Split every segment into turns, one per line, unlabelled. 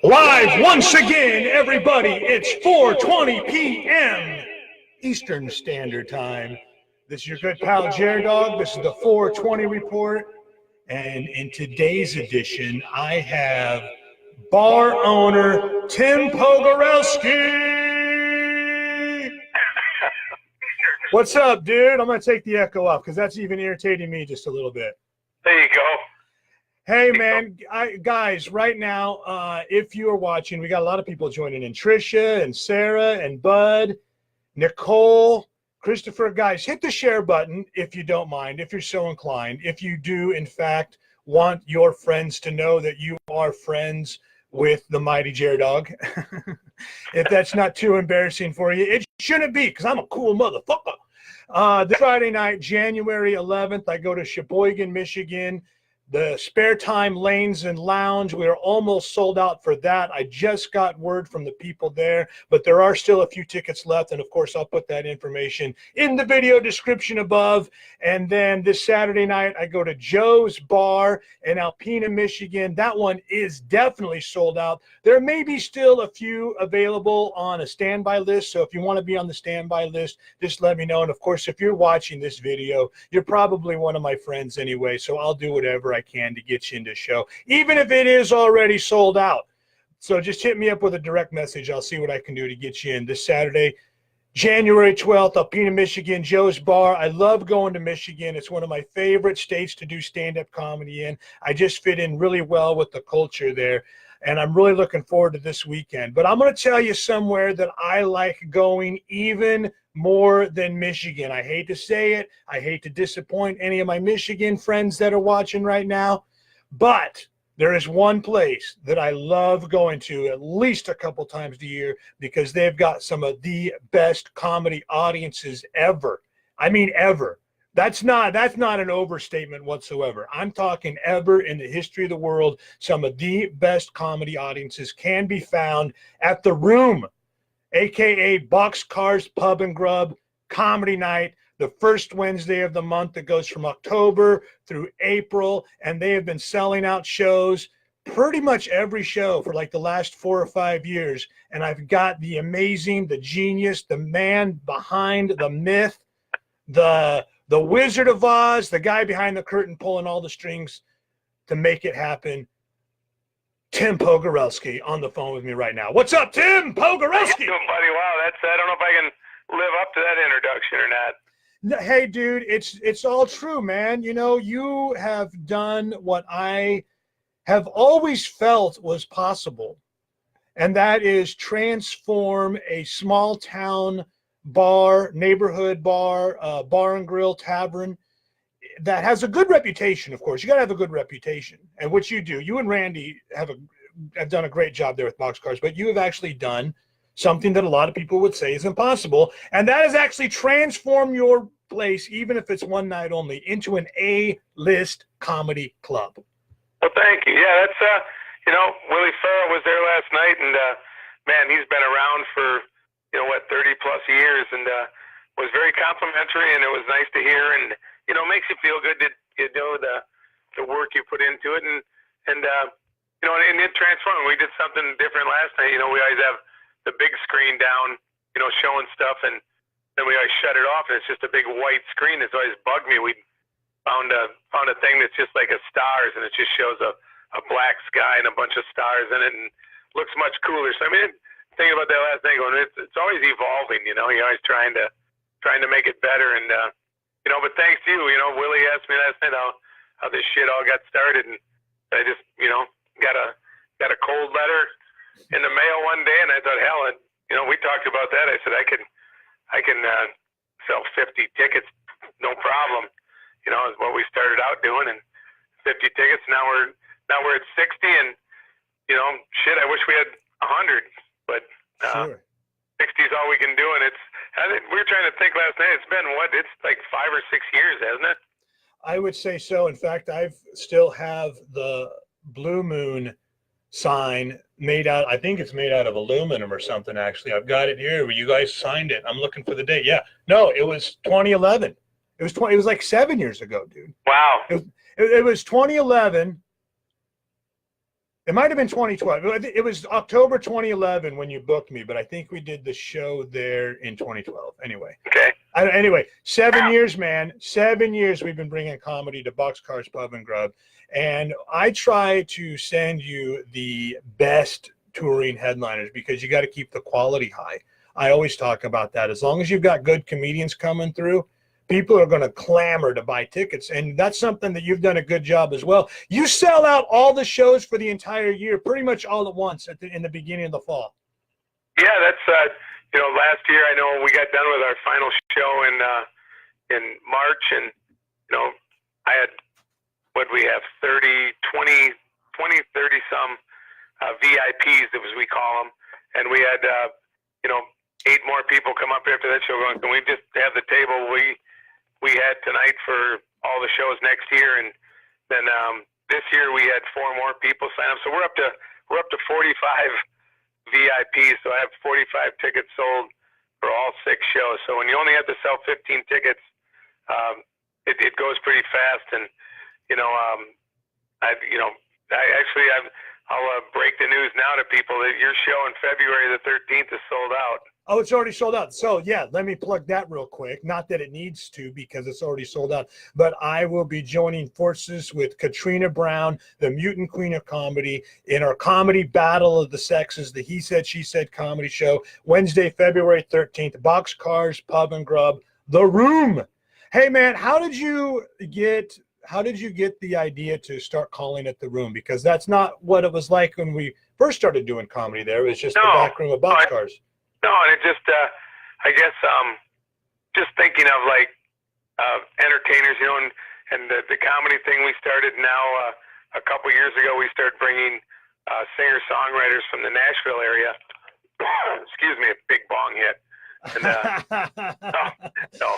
Live once again, everybody. It's 4:20 p.m. Eastern Standard Time. This is your good pal JerDog. This is the 420 report. And in today's edition, I have bar owner Tim Pogorelski. What's up, dude? I'm going to take the echo off because that's even irritating me just a little bit.
There you go.
Hey, man, guys, right now, if you are watching, we got a lot of people joining in. Trisha and Sarah and Bud, Nicole, Christopher. Guys, hit the share button if you don't mind, if you're so inclined. If you do, in fact, want your friends to know that you are friends with the mighty JerDog. If that's not too embarrassing for you, it shouldn't be because I'm a cool motherfucker. This Friday night, January 11th, I go to Sheboygan, Michigan. The Spare Time Lanes and Lounge, we are almost sold out for that. I just got word from the people there, but there are still a few tickets left. And of course, I'll put that information in the video description above. And then this Saturday night, I go to Joe's Bar in Alpena, Michigan. That one is definitely sold out. There may be still a few available on a standby list. So if you want to be on the standby list, just let me know. And of course, if you're watching this video, you're probably one of my friends anyway. So I'll do whatever I can to get you into the show, even if it is already sold out. So just hit me up with a direct message. I'll see what I can do to get you in this Saturday, January 12th, Alpena, Michigan, Joe's Bar. I love going to Michigan. It's one of my favorite states to do stand-up comedy in. I just fit in really well with the culture there, and I'm really looking forward to this weekend. But I'm going to tell you somewhere that I like going even more than Michigan. I hate to say it. I hate to disappoint any of my Michigan friends that are watching right now, but there is one place that I love going to at least a couple times a year because they've got some of the best comedy audiences ever. I mean, ever. That's not an overstatement whatsoever. I'm talking ever in the history of the world. Some of the best comedy audiences can be found at The Room, aka BOXCARS Pub Grub Comedy Night, the first Wednesday of the month that goes from October through April, and they have been selling out shows, pretty much every show for like the last 4 or 5 years. And I've got the amazing, the genius, the man behind the myth, the Wizard of Oz, the guy behind the curtain pulling all the strings to make it happen, Tim Pogorelski, on the phone with me right now. What's up, Tim Pogorelski?
How you doing, buddy? Wow, I don't know if I can live up to that introduction or not.
Hey, dude, it's all true, man. You know, you have done what I have always felt was possible, and that is transform a small town bar, neighborhood bar, bar and grill, tavern that has a good reputation. Of course, you got to have a good reputation, and what you do, you and Randy have done a great job there with BOXCARS, but you have actually done something that a lot of people would say is impossible, and that is actually transform your place, even if it's one night only, into an A-list comedy club.
Well, thank you. Yeah, that's Willie Farrell was there last night, and man, he's been around for 30 plus years, and was very complimentary, and it was nice to hear, and it makes you feel good that the work you put into it, and it transformed. We did something different last night. We always have the big screen down, showing stuff, and then we always shut it off, and it's just a big white screen. It's always bugged me. We found a thing that's just like a stars, and it just shows a black sky and a bunch of stars in it, and looks much cooler. So I mean, thinking about that last night, going, it's always evolving. You're always trying to make it better, and but thanks to you, Willie asked me last night how this shit all got started, and I just got a cold letter in the mail one day, and I thought, hell, we talked about that. I said I can sell 50 tickets, no problem. Is what we started out doing, and 50 tickets. Now we're at 60, and shit, I wish we had 100, but
Sure.
60 is all we can do, and we were trying to think last night. It's been it's like 5 or 6 years, hasn't it?
I would say so. In fact, I still have the Blue Moon sign made out, I think it's made out of aluminum or something, actually. I've got it here where you guys signed it. I'm looking for the date. Yeah. No, it was 2011. It was like 7 years ago, dude.
Wow.
It was 2011. It might have been 2012. It was October 2011 when you booked me, but I think we did the show there in 2012. Anyway.
Okay.
Anyway, 7 years, man. 7 years we've been bringing comedy to Boxcars Pub and Grub. And I try to send you the best touring headliners because you got to keep the quality high. I always talk about that. As long as you've got good comedians coming through, people are going to clamor to buy tickets. And that's something that you've done a good job as well. You sell out all the shows for the entire year, pretty much all at once in the beginning of the fall.
Yeah, that's, you know, last year I know we got done with our final show in March, and, you know, I had, what we have, 30 some VIPs, as we call them. And we had, you know, 8 more people come up after that show going, can we just have the table we had tonight for all the shows next year? And then this year we had 4 more people sign up. So we're up to 45 VIPs. So I have 45 tickets sold for all 6 shows. So when you only have to sell 15 tickets, it goes pretty fast. And, you know, I'll break the news now to people that your show on February the 13th is sold out.
Oh, it's already sold out. So, yeah, let me plug that real quick. Not that it needs to because it's already sold out. But I will be joining forces with Katrina Brown, the mutant queen of comedy, in our comedy battle of the sexes, the He Said, She Said comedy show, Wednesday, February 13th, Boxcars Pub and Grub, The Room. Hey, man, how did you get the idea to start calling it The Room? Because that's not what it was like when we first started doing comedy there. It was just the back room of Boxcars.
No, and it just, I guess, just thinking of like entertainers, you know, and the comedy thing we started now a couple years ago. We started bringing singer-songwriters from the Nashville area. Excuse me, a big bong hit. And, no.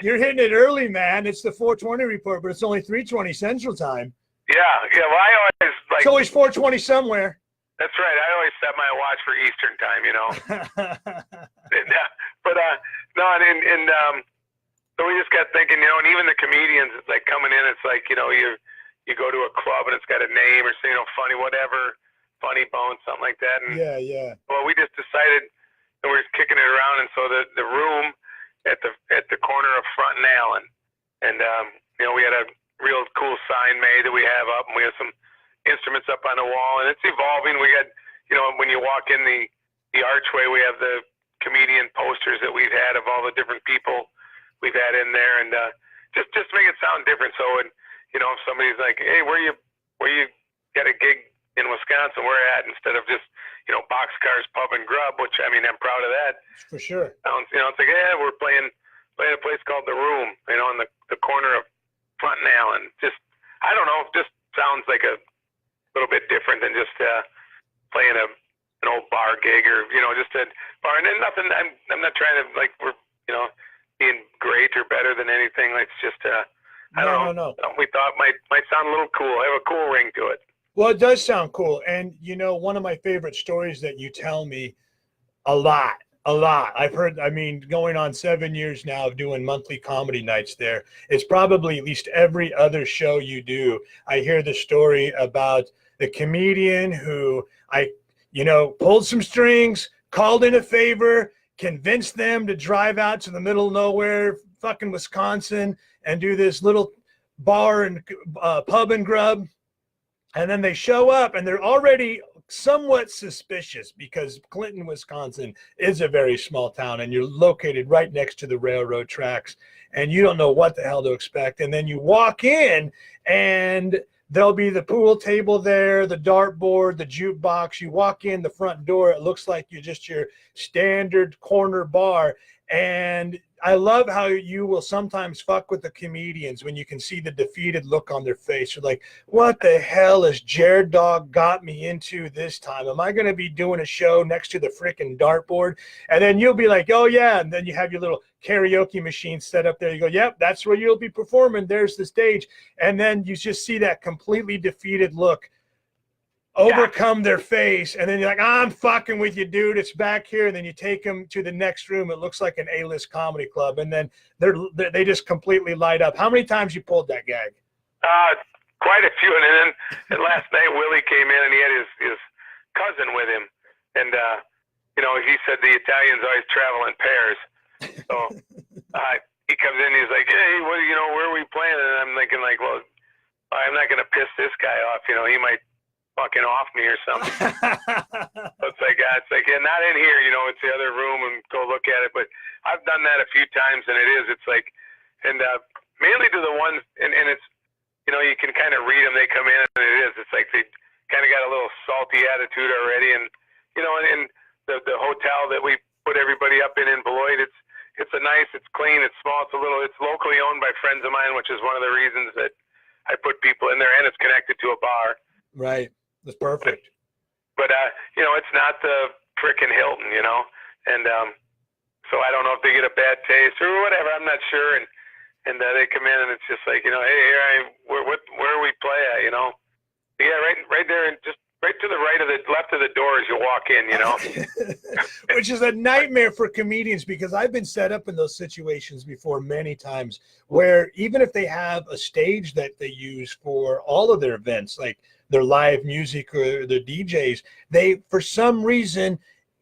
You're hitting it early, man. It's the 4:20 report, but it's only 3:20 Central Time.
Yeah. Well, I always like.
It's always 4:20 somewhere.
That's right. I always set my watch for Eastern time, you know. But no, and so we just got thinking, you know, and even the comedians, it's like coming in, it's like, you know, you go to a club and it's got a name or, you know, funny whatever, Funny Bone, something like that. And
yeah.
Well, we just decided, and we're kicking it around, and so the room at the corner of Front and Allen, and you know, we had a real cool sign made that we have up, and we have some instruments up on the wall, and it's evolving. We got, you know, when you walk in the archway, we have the comedian posters that we've had of all the different people we've had in there, and just make it sound different. So, and you know, if somebody's like, hey, where you got a gig in Wisconsin, where at, instead of just, you know, Boxcars Pub and Grub, which, I mean, I'm proud of that.
For sure.
Sounds, you know, it's like, yeah, we're playing a place called The Room, you know, in the corner of Front and Allen. Just, I don't know, just sounds like a little bit different than just playing an old bar gig, or, you know, just a bar. And then nothing, I'm not trying to, like, we're, you know, being great or better than anything. It's just, I don't know. We thought might sound a little cool. Have a cool ring to it.
Well, it does sound cool. And, you know, one of my favorite stories that you tell me a lot. I've heard, I mean, going on 7 years now of doing monthly comedy nights there, it's probably at least every other show you do, I hear the story about the comedian who pulled some strings, called in a favor, convinced them to drive out to the middle of nowhere, fucking Wisconsin, and do this little bar and pub and grub. And then they show up and they're already somewhat suspicious because Clinton, Wisconsin is a very small town, and you're located right next to the railroad tracks, and you don't know what the hell to expect. And then you walk in and there'll be the pool table there, the dartboard, the jukebox. You walk in the front door, it looks like you're just your standard corner bar. And I love how you will sometimes fuck with the comedians when you can see the defeated look on their face. You're like, what the hell has JerDog got me into this time? Am I going to be doing a show next to the freaking dartboard? And then you'll be like, oh, yeah. And then you have your little karaoke machine set up there. You go, yep, that's where you'll be performing. There's the stage. And then you just see that completely defeated look overcome their face, and then you're like, I'm fucking with you, dude, it's back here. And then you take them to the next room, it looks like an A-list comedy club, and then they just completely light up. How many times you pulled that gag?
quite a few. And last night Willie came in and he had his cousin with him, and he said the Italians always travel in pairs. So he comes in, he's like, hey, where are we playing? And I'm thinking like, well, I'm not gonna piss this guy off. He might fucking off me or something. So it's like, yeah, not in here. It's the other room, and go look at it. But I've done that a few times, and it's like, and mainly to the ones, and it's, you can kind of read them. They come in, and it's like they kind of got a little salty attitude already, and and the hotel that we put everybody up in Beloit, it's it's clean, it's small, it's locally owned by friends of mine, which is one of the reasons that I put people in there, and it's connected to a bar.
Right. That's perfect.
But it's not the frickin' Hilton, and so I don't know if they get a bad taste or whatever. I'm not sure, and they come in and it's just like, hey, where we play at, yeah, right there, and just right to the left of the door as you walk in,
Which is a nightmare for comedians, because I've been set up in those situations before many times, where even if they have a stage that they use for all of their events, like their live music or their DJs, they, for some reason,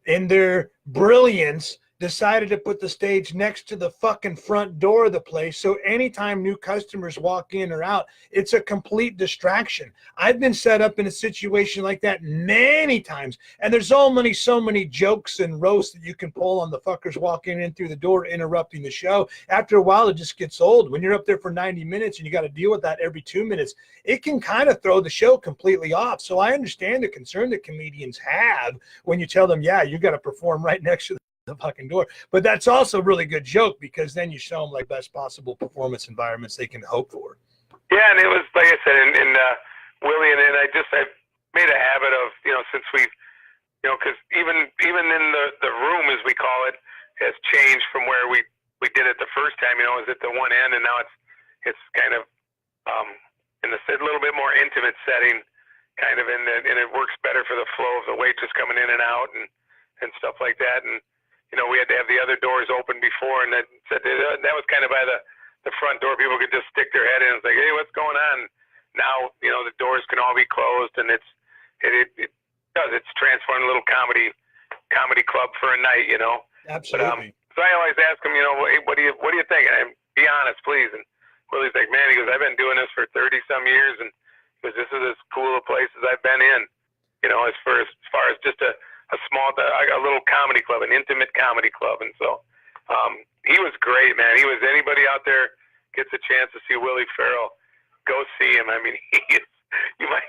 in their brilliance, decided to put the stage next to the fucking front door of the place. So anytime new customers walk in or out, it's a complete distraction. I've been set up in a situation like that many times. And there's so many jokes and roasts that you can pull on the fuckers walking in through the door, interrupting the show. After a while, it just gets old. When you're up there for 90 minutes and you got to deal with that every 2 minutes, it can kind of throw the show completely off. So I understand the concern that comedians have when you tell them, yeah, you got to perform right next to the fucking door. But that's also a really good joke, because then you show them like best possible performance environments they can hope for.
Yeah, and it was, like I said, and Willie, and I made a habit of, since we've, because even in the room, as we call it, has changed from where we did it the first time. It was at the one end, and now it's kind of in a little bit more intimate setting, kind of, and it works better for the flow of the waitress coming in and out and stuff like that. And we had to have the other doors open before, and that was kind of by the front door. People could just stick their head in. It's like, hey, what's going on? Now, the doors can all be closed, and it's transformed a little comedy club for a night,
Absolutely.
But, so I always ask them, what do you think? And be honest, please. And Willie's like, man, he goes, I've been doing this for 30 some years, and he goes, this is as cool a place as I've been in, as far as just a little comedy club, an intimate comedy club. And so he was great, man. Anybody out there gets a chance to see Willie Farrell, go see him. I mean, you might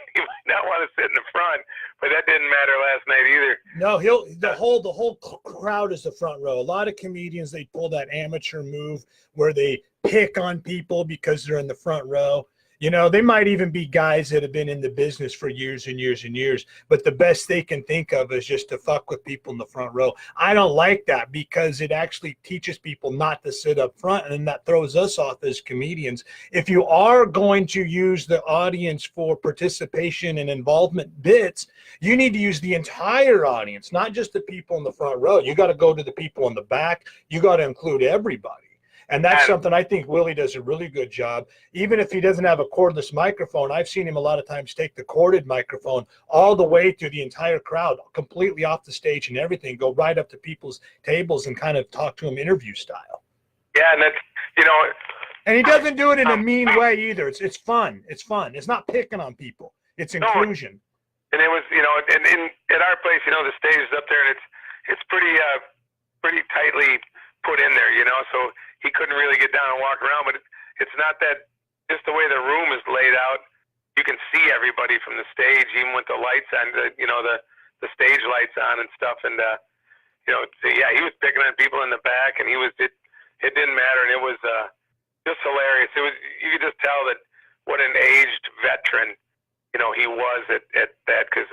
not want to sit in the front, but that didn't matter last night either.
No, the whole crowd is the front row. A lot of comedians, they pull that amateur move where they pick on people because they're in the front row. They might even be guys that have been in the business for years and years and years, but the best they can think of is just to fuck with people in the front row. I don't like that, because it actually teaches people not to sit up front, and that throws us off as comedians. If you are going to use the audience for participation and involvement bits, you need to use the entire audience, not just the people in the front row. You got to go to the people in the back. You got to include everybody. And that's something I think Willie does a really good job. Even if he doesn't have a cordless microphone, I've seen him a lot of times take the corded microphone all the way through the entire crowd, completely off the stage and everything, go right up to people's tables and kind of talk to them interview style.
Yeah, and that's,
And he doesn't do it in a mean way either. It's fun. It's fun. It's not picking on people. It's inclusion.
And it was, and at our place, the stage is up there, and it's pretty tightly put in there, so he couldn't really get down and walk around. But it's not that, just the way the room is laid out, you can see everybody from the stage, even with the lights on, the stage lights on and stuff. And yeah, he was picking on people in the back, and it didn't matter, and it was just hilarious. You could just tell that what an aged veteran he was at that, because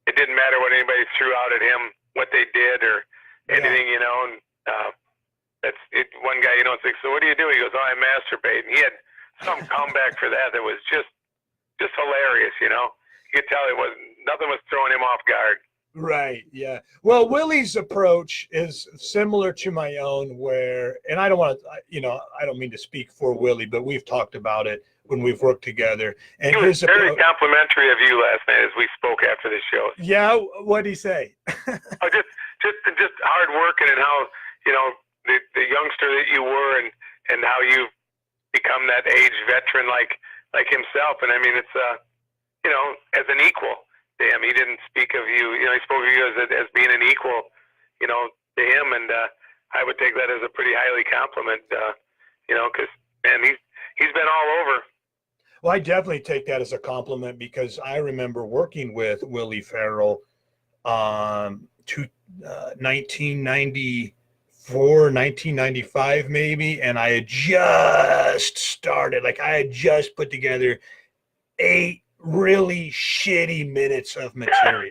it didn't matter what anybody threw out at him, what they did or anything, and that's it. One guy, it's like, so what do you do? He goes, oh, I masturbate. And he had some comeback for that was just hilarious. You could tell nothing was throwing him off guard.
Right. Yeah. Well, Willie's approach is similar to my own where, and I don't want to, I don't mean to speak for Willie, but we've talked about it when we've worked together. And
He was very complimentary of you last night as we spoke after the show.
Yeah. What'd he say?
Oh, just hard working and how, the youngster that you were and how you've become that age veteran like himself. And I mean, it's, as an equal. Damn, he didn't speak of you. He spoke of you as being an equal, to him, and I would take that as a pretty highly compliment, because man, he's been all over.
Well, I definitely take that as a compliment because I remember working with Willie Farrell, 1994, 1995 maybe, and I had just started. Like I had just put together 8 really shitty minutes of material.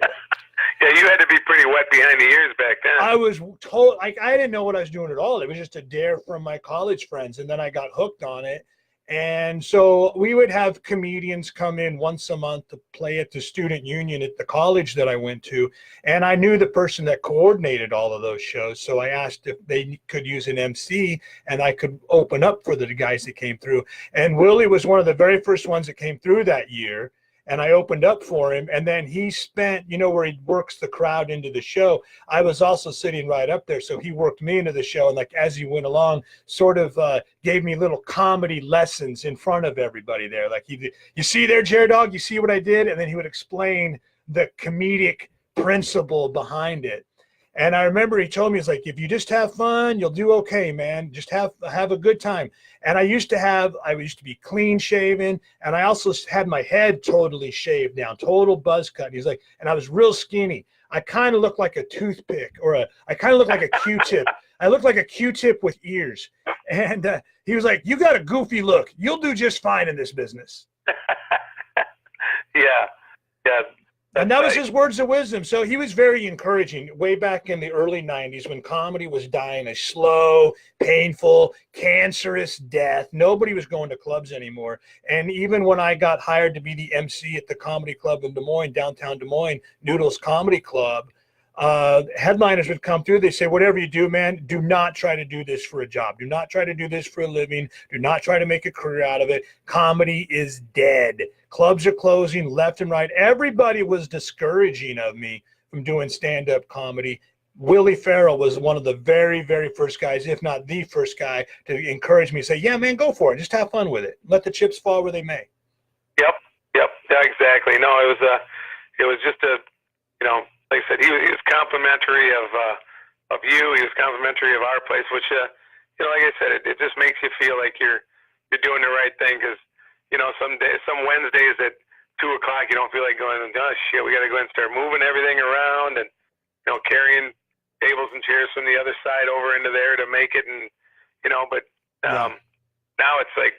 Yeah, you had to be pretty wet behind the ears back then.
I was told, I didn't know what I was doing at all. It was just a dare from my college friends, and then I got hooked on it. And so we would have comedians come in once a month to play at the student union at the college that I went to. And I knew the person that coordinated all of those shows. So I asked if they could use an MC and I could open up for the guys that came through. And Willie was one of the very first ones that came through that year. And I opened up for him. And then he spent, where he works the crowd into the show. I was also sitting right up there. So he worked me into the show. And like, as he went along, sort of gave me little comedy lessons in front of everybody there. Like, you see there, JerDog, you see what I did? And then he would explain the comedic principle behind it. And I remember he told me, he's like, if you just have fun, you'll do okay, man. Just have a good time. And I used to be clean shaven. And I also had my head totally shaved down, total buzz cut. And he's like, and I was real skinny. I kind of looked like a toothpick I kind of looked like a Q-tip. I looked like a Q-tip with ears. And he was like, you got a goofy look. You'll do just fine in this business.
Yeah.
And that was his words of wisdom. So he was very encouraging way back in the early 90s when comedy was dying a slow, painful, cancerous death. Nobody was going to clubs anymore. And even when I got hired to be the MC at the comedy club in Des Moines, downtown Des Moines, Noodles Comedy Club, headliners would come through. They say, whatever you do, man, do not try to do this for a job. Do not try to do this for a living. Do not try to make a career out of it. Comedy is dead. Clubs are closing left and right. Everybody was discouraging of me from doing stand-up comedy. Willie Farrell was one of the very, very first guys, if not the first guy, to encourage me, say, yeah, man, go for it. Just have fun with it. Let the chips fall where they may.
Yep. Yeah, exactly. No, it was just like I said, he was complimentary of you. He was complimentary of our place, which, like I said, it just makes you feel like you're doing the right thing because, some Wednesdays at 2:00, you don't feel like going, oh, shit, we got to go and start moving everything around and, carrying tables and chairs from the other side over into there to make it. And, but now it's like,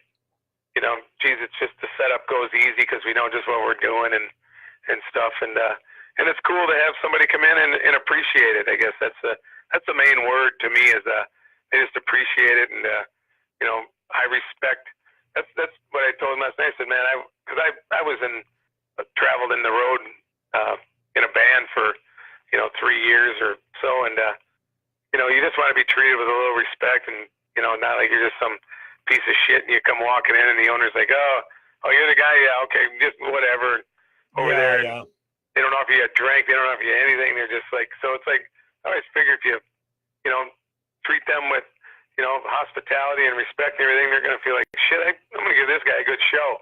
geez, it's just the setup goes easy because we know just what we're doing and stuff. And it's cool to have somebody come in and appreciate it. I guess that's the main word to me is they just appreciate it. And, I respect. That's what I told him last night. I said, man, because I was traveled in the road in a band for 3 years or so, and you just want to be treated with a little respect, and not like you're just some piece of shit and you come walking in and the owner's like, oh, you're the guy, yeah, okay, just whatever over there. Yeah. They don't know if you had drank, they don't know if you had anything. They're just like, so it's like I always figure if you treat them with hospitality and respect and everything, they're going to feel like, shit, I'm going to give this guy a good show.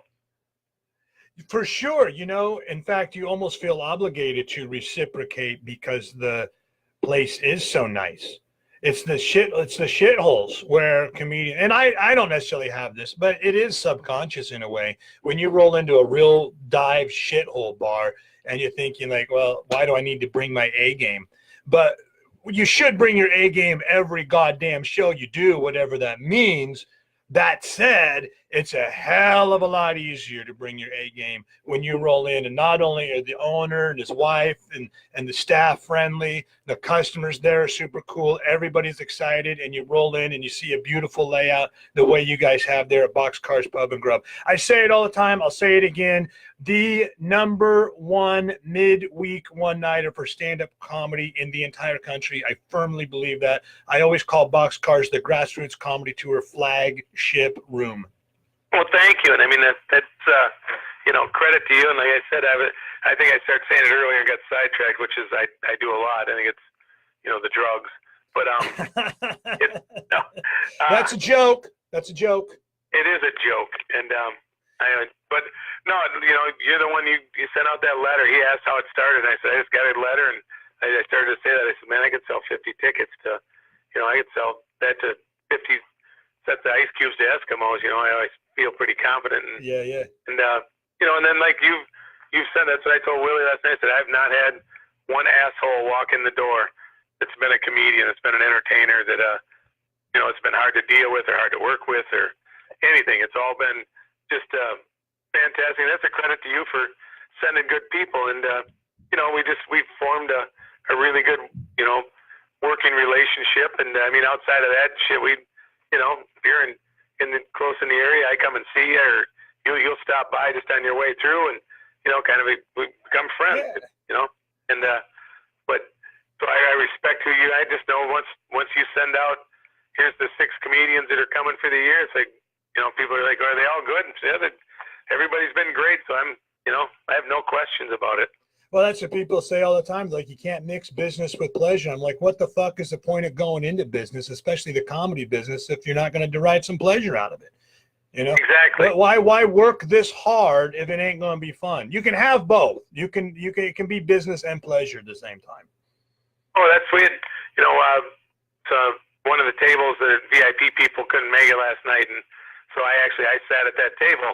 For sure. In fact, you almost feel obligated to reciprocate because the place is so nice. It's the shitholes where comedian, and I don't necessarily have this, but it is subconscious in a way. When you roll into a real dive shithole bar and you're thinking like, well, why do I need to bring my A game? But you should bring your A game every goddamn show you do, whatever that means. That said, it's a hell of a lot easier to bring your A game when you roll in. And not only are the owner and his wife and the staff friendly, the customers there are super cool. Everybody's excited, and you roll in and you see a beautiful layout the way you guys have there at BOXCARS Pub and Grub. I say it all the time. I'll say it again. The #1 midweek one-nighter for stand-up comedy in the entire country. I firmly believe that. I always call BOXCARS the Grassroots Comedy Tour flagship room.
Well, thank you. And I mean, that's credit to you. And like I said, I think I started saying it earlier and got sidetracked, which is I do a lot. I think it's, the drugs. But
that's a joke. That's a joke.
It is a joke. And but no, you're the one, you sent out that letter. He asked how it started. And I said, I just got a letter, and I started to say that. I said, man, I could sell 50 tickets to, I could sell that to 50 sets of ice cubes to Eskimos. I always feel pretty confident. And,
yeah.
And and then like you've said, that's what I told Willie last night. I said, I've not had one asshole walk in the door that's been a comedian, that's been an entertainer, that it's been hard to deal with or hard to work with or anything. It's all been just fantastic. And that's a credit to you for sending good people. And we've formed a really good working relationship. And I mean, outside of that shit, if you're close in the area, I come and see you, or you'll stop by just on your way through, and we become friends.
Yeah.
And but so I respect who you. I just know once you send out, here's the 6 comedians that are coming for the year. It's like, people are like, are they all good? And yeah, everybody's been great. So I have no questions about it.
Well, that's what people say all the time. Like, you can't mix business with pleasure. I'm like, what the fuck is the point of going into business, especially the comedy business, if you're not going to derive some pleasure out of it?
Exactly.
Why work this hard if it ain't going to be fun? You can have both. It can be business and pleasure at the same time.
Oh, that's weird. So one of the tables, the VIP people couldn't make it last night, and so I sat at that table,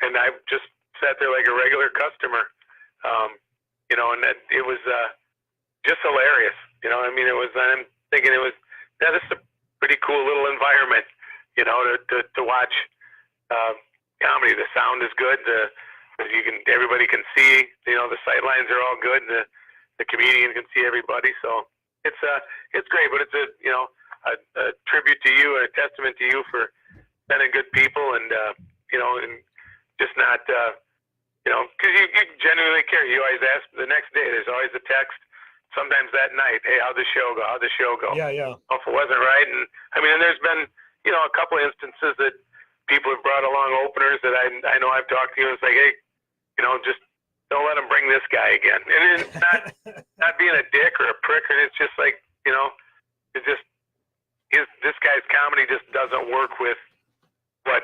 and I just sat there like a regular customer. And that it was just hilarious. I'm thinking this is a pretty cool little environment, to watch comedy. The sound is good. Everybody can see, the sight lines are all good. The comedian can see everybody. So it's great, but it's a tribute to you and a testament to you for sending good people, and and just not, because you genuinely care. You always ask the next day. There's always a text. Sometimes that night, hey, how'd the show go? How'd the show go?
Yeah.
Oh, if it wasn't right, and and there's been a couple of instances that people have brought along openers that I know I've talked to you. And it's like, hey, just don't let them bring this guy again. And it's not being a dick or a prick. It's just like, it's just this guy's comedy just doesn't work with what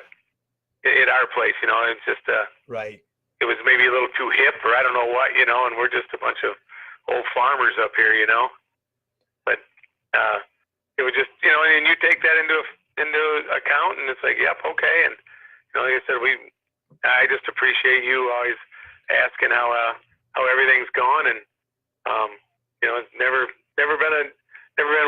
at our place. It's just
right.
It was maybe a little too hip, or I don't know what, and we're just a bunch of old farmers up here, But it was just, and you take that into account, and it's like, yep, okay. And like I said, I just appreciate you always asking how everything's gone, and it's never been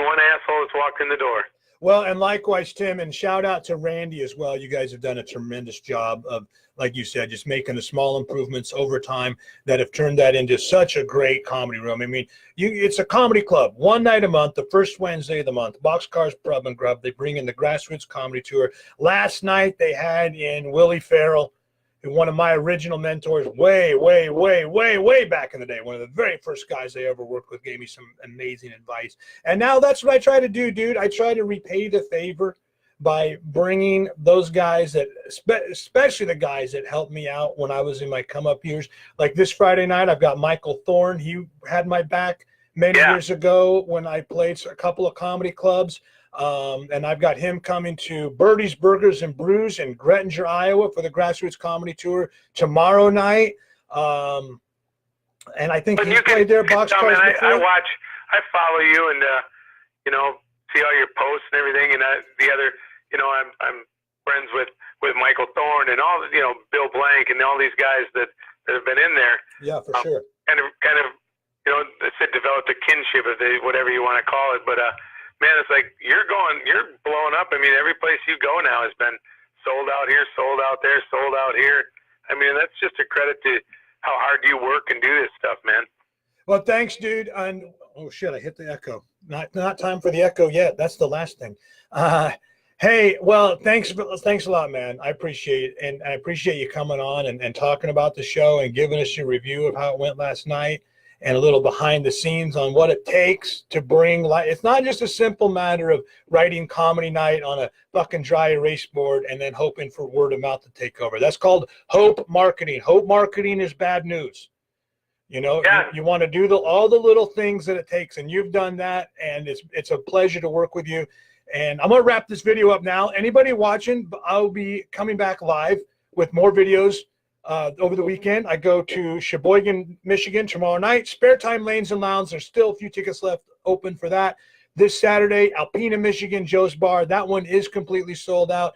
one asshole that's walked in the door.
Well, and likewise, Tim, and shout out to Randy as well. You guys have done a tremendous job of, like you said, just making the small improvements over time that have turned that into such a great comedy room. I mean, it's a comedy club, one night a month, the first Wednesday of the month. BOXCARS Pub and Grub. They bring in the Grassroots Comedy Tour. Last night they had in Willie Farrell, one of my original mentors way back in the day. One of the very first guys I ever worked with, gave me some amazing advice. And now that's what I try to do, dude. I try to repay the favor by bringing those guys that, especially the guys that helped me out when I was in my come up years. Like this Friday night, I've got Michael Thorne. He had my back many years ago when I played a couple of comedy clubs. And I've got him coming to Birdie's Burgers and Brews in Grettinger, Iowa for the Grassroots Comedy Tour tomorrow night. And I think he played there. BOXCARS before.
I follow you, and see all your posts and everything. And the other, I'm friends with Michael Thorne and all, Bill Blank and all these guys that have been in there.
Yeah, for sure.
Kind of, developed a kinship, whatever you want to call it, but. Man, it's like you're blowing up. I mean, every place you go now has been sold out here, sold out there, sold out here. I mean, that's just a credit to how hard you work and do this stuff, man.
Well, thanks, dude. And oh shit, I hit the echo. Not time for the echo yet. That's the last thing. Hey, well, thanks a lot, man. I appreciate it, and I appreciate you coming on and talking about the show and giving us your review of how it went last night and a little behind the scenes on what it takes to bring life. It's not just a simple matter of writing comedy night on a fucking dry erase board and then hoping for word of mouth to take over. That's called hope marketing. Hope marketing is bad news. You know, you want to do all the little things that it takes, and you've done that, and it's a pleasure to work with you. And I'm going to wrap this video up now. Anybody watching, I'll be coming back live with more videos over the weekend. I go to Sheboygan, Michigan tomorrow night. Spare Time Lanes and Lounge. There's still a few tickets left open for that. This Saturday, Alpena, Michigan, Joe's Bar. That one is completely sold out.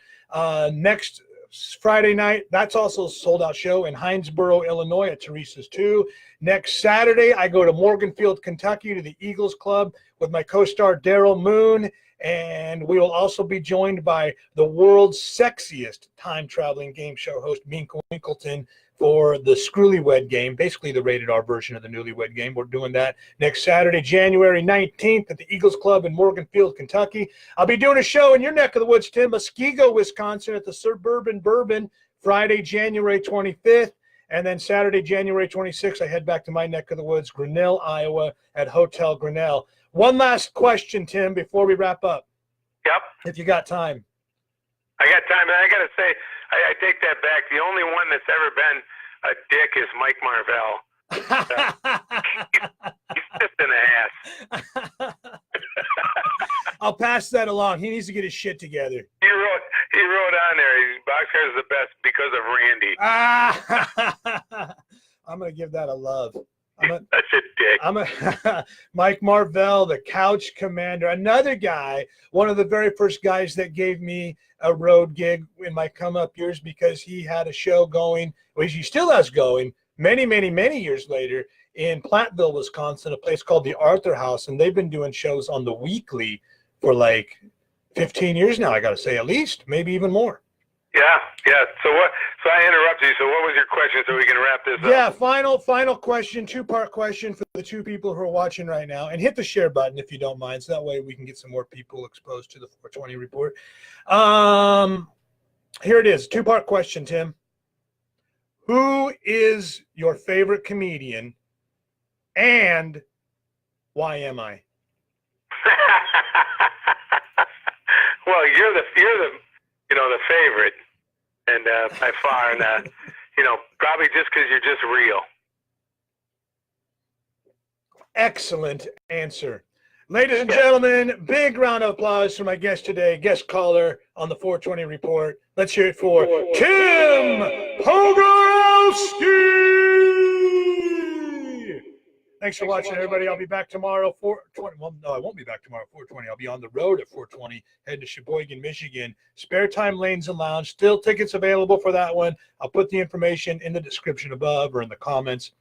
Next Friday night, that's also a sold-out show in Hinesboro, Illinois at Teresa's too. Next Saturday, I go to Morganfield, Kentucky to the Eagles Club with my co-star Daryl Moon. And we will also be joined by the world's sexiest time-traveling game show host, Mink Winkleton, for the Screwlywed game, basically the rated R version of the Newlywed Game. We're doing that next Saturday, January 19th at the Eagles Club in Morganfield, Kentucky. I'll be doing a show in your neck of the woods, Tim, Muskego, Wisconsin at the Suburban Bourbon, Friday, January 25th. And then Saturday, January 26th, I head back to my neck of the woods, Grinnell, Iowa at Hotel Grinnell. One last question, Tim, before we wrap up.
Yep.
If you got time.
I got time, and I got to say, I take that back. The only one that's ever been a dick is Mike Marvell. He's just an ass.
I'll pass that along. He needs to get his shit together.
He wrote on there, Boxcars is the best because of Randy.
I'm going to give that a love.
That's a dick.
Mike Marvell, the couch commander, another guy, one of the very first guys that gave me a road gig in my come up years because he had a show going, which he still has going many, many, many years later in Platteville, Wisconsin, a place called the Arthur House. And they've been doing shows on the weekly for like 15 years now, I got to say, at least, maybe even more.
Yeah. So I interrupted you. So what was your question so we can wrap this up?
Yeah, final question, two-part question for the two people who are watching right now. And hit the share button if you don't mind, so that way we can get some more people exposed to the 420 report. Here it is, two-part question, Tim. Who is your favorite comedian and why am I?
Well, you're the the favorite. And by far, and probably just because you're just real.
Excellent answer. Ladies and gentlemen, big round of applause for my guest today, guest caller on the 420 report. Let's hear it for Tim Pogorelski. Thanks for watching, everybody. I'll be back tomorrow, 420. Well, no, I won't be back tomorrow, 420. I'll be on the road at 420, head to Sheboygan, Michigan. Spare Time Lanes and Lounge. Still tickets available for that one. I'll put the information in the description above or in the comments,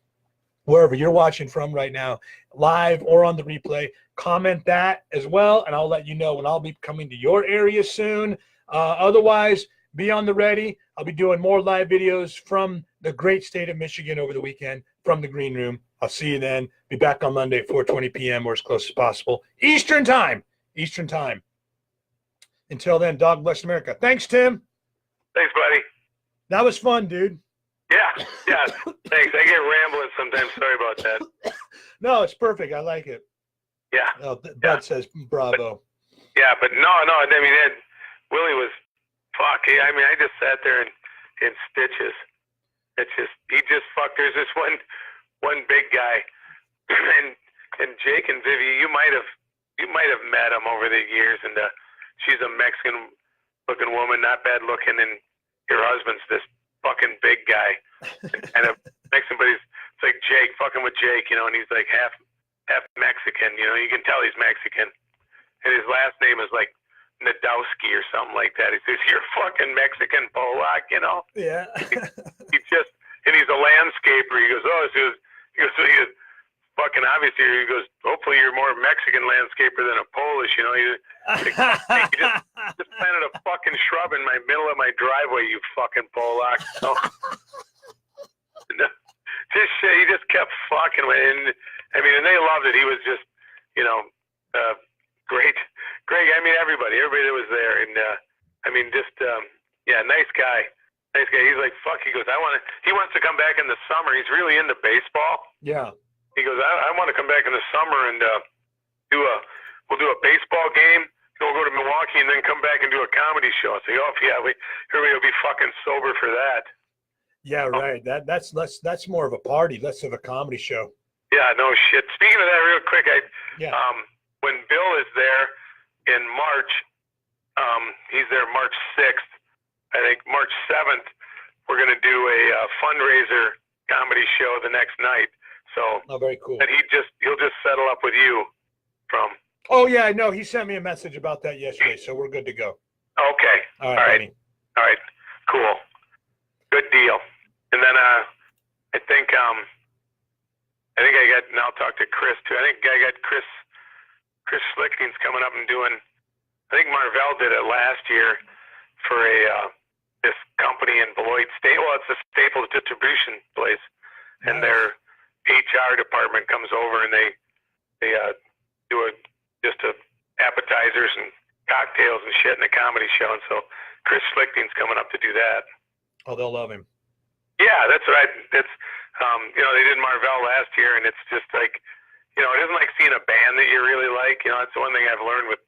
wherever you're watching from right now, live or on the replay. Comment that as well, and I'll let you know when I'll be coming to your area soon. Otherwise, be on the ready. I'll be doing more live videos from the great state of Michigan over the weekend from the green room. I'll see you then. Be back on Monday at 4:20 p.m. or as close as possible. Eastern time. Until then, dog bless America. Thanks, Tim.
Thanks, buddy.
That was fun, dude.
Yeah. Thanks. I get rambling sometimes. Sorry about that.
No, it's perfect. I like it.
Yeah.
Oh, Bud says bravo.
But no. I mean, Willie was fuck. I mean, I just sat there in stitches. He just fucked. There's this one big guy, and Jake and Vivi. You might have met him over the years, and she's a Mexican looking woman, not bad looking, and your husband's this fucking big guy, and a Mexican, but it's like Jake fucking with Jake, and he's like half Mexican, you can tell he's Mexican, and his last name is like Nadowski or something like that. He says, "You're fucking Mexican Polak,"
Yeah.
And he's a landscaper. He goes, "Oh, he goes, fucking obviously." He goes, "Oh, hopefully you're more Mexican landscaper than a Polish. You know, you just planted a fucking shrub in my middle of my driveway, you fucking Polak. So, he just kept fucking with it. And I mean, and they loved it. He was just, you know, great. I mean, everybody that was there, and I mean, just nice guy. Nice guy. He's like, fuck. He goes, he wants to come back in the summer. He's really into baseball.
Yeah.
He goes, I want to come back in the summer and we'll do a baseball game. We'll go to Milwaukee and then come back and do a comedy show. I say, oh yeah, everybody will be fucking sober for that.
Yeah, right. That's more of a party, less of a comedy show.
Yeah, no shit. Speaking of that, real quick, when Bill is there in March, he's there March 6th. I think March 7th, we're going to do a fundraiser comedy show the next night. So,
very cool.
And he'll just settle up with you from.
Oh yeah, no, he sent me a message about that yesterday, so we're good to go.
Okay. All right. All right. Cool. Good deal. And then I think I got, and I'll talk to Chris too. I think I got Chris Schlichting's coming up and doing. I think Marvell did it last year for this company in Beloit State. Well, it's a Staples distribution place, and their HR department comes over and they do just appetizers and cocktails and shit in a comedy show. And so Chris Schlichting's coming up to do that.
Oh, they'll love him.
Yeah, that's right. That's they did Marvell last year, and it's just like, it isn't like seeing a band that you really like. That's the one thing I've learned with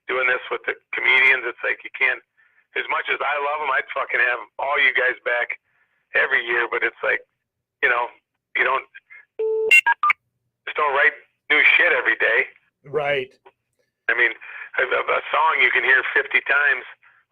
doing this with the comedians. It's like you can't. As much as I love them, I'd fucking have all you guys back every year. But it's like, you don't write new shit every day.
Right.
I mean, a song you can hear 50 times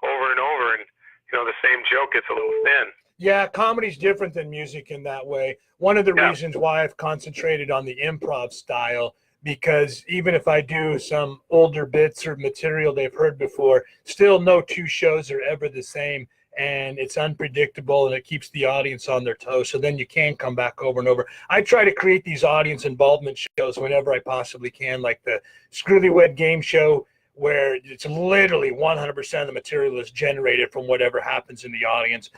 over and over, and the same joke gets a little thin.
Yeah, comedy's different than music in that way. One of the reasons why I've concentrated on the improv style, because even if I do some older bits or material they've heard before, still no two shows are ever the same, and it's unpredictable, and it keeps the audience on their toes, so then you can come back over and over. I try to create these audience involvement shows whenever I possibly can, like the Screwlywed game show, where it's literally 100% of the material is generated from whatever happens in the audience.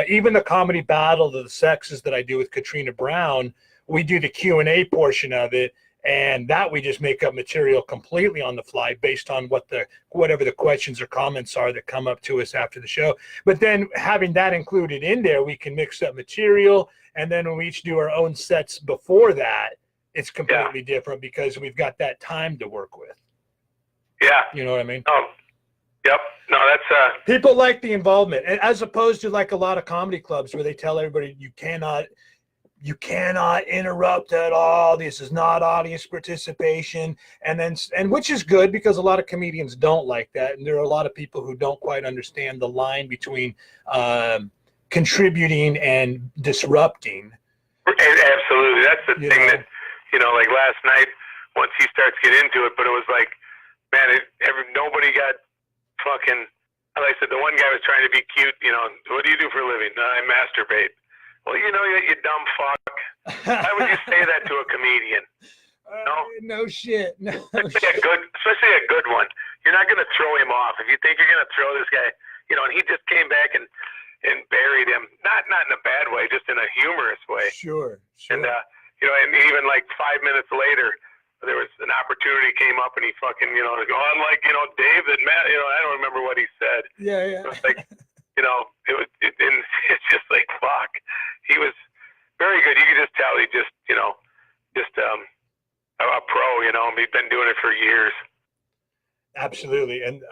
Even the comedy battle of the sexes that I do with Katrina Brown, we do the Q&A portion of it, and that we just make up material completely on the fly based on whatever the questions or comments are that come up to us after the show. But then having that included in there, we can mix up material, and then when we each do our own sets before that, it's completely different because we've got that time to work with.
Yeah.
You know what I mean?
Oh, yep. No, that's
people like the involvement, and as opposed to like a lot of comedy clubs where they tell everybody you cannot interrupt at all. This is not audience participation, and which is good because a lot of comedians don't like that, and there are a lot of people who don't quite understand the line between contributing and disrupting.
Absolutely, that's the thing that like last night once he starts to get into it, but it was like. Man, nobody got fucking. Like I said, the one guy was trying to be cute. What do you do for a living? I masturbate. Well, you dumb fuck. Why would you say that to a comedian?
No shit. No.
Especially a good one. You're not going to throw him off. If you think you're going to throw this guy, and he just came back and buried him. Not in a bad way, just in a humorous way.
Sure.
And and even like 5 minutes later. There was an opportunity came up and he fucking, unlike, Dave and Matt, I don't remember what he said.
Yeah.
It was like, it's just like, fuck. He was very good. You could just tell he just a pro, he's been doing it for years.
Absolutely. And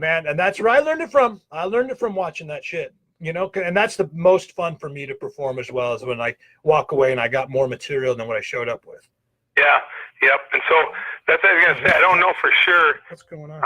man. And that's where I learned it from. I learned it from watching that shit, and that's the most fun for me to perform as well, as when I walk away and I got more material than what I showed up with.
Yeah, yep. And so that's what I was going to say. I don't know for sure.
What's going on?